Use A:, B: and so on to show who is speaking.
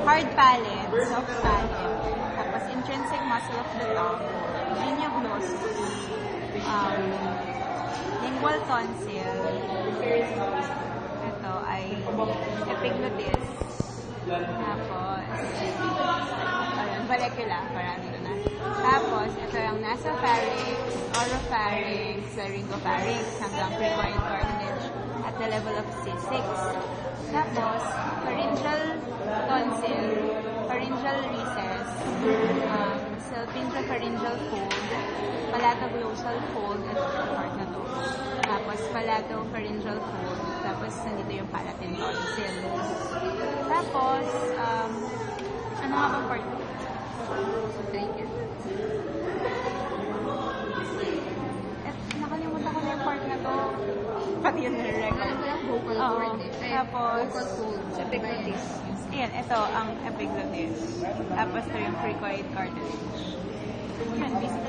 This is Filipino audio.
A: hard palate, soft palate, tapos intrinsic muscle of the tongue, linea glossus, lingual tonsil, ito ay epiglottis, tapos ayun, vallecula, marami na. Tapos, ito yung nasopharynx, oropharynx, laryngopharynx, hanggang cricoid cartilage at the level of C6. Tapos, pharyngeal tonsil, pharyngeal recess, salpingopharyngeal fold, palatoglossal fold, ito yung part na to. Tapos, palatopharyngeal fold, tapos nandito yung palatin tonsil. Tapos, ano nga bang part? Thank you. Nakalimutan ko na yung part na to. Pati yun na-record.
B: Vocal cord eh.
A: Tapos,
B: vocal folds.
A: epiglottis. Ayan, ito ang epiglottis. Tapos ito yung cricoid cartilage. Yun, basically.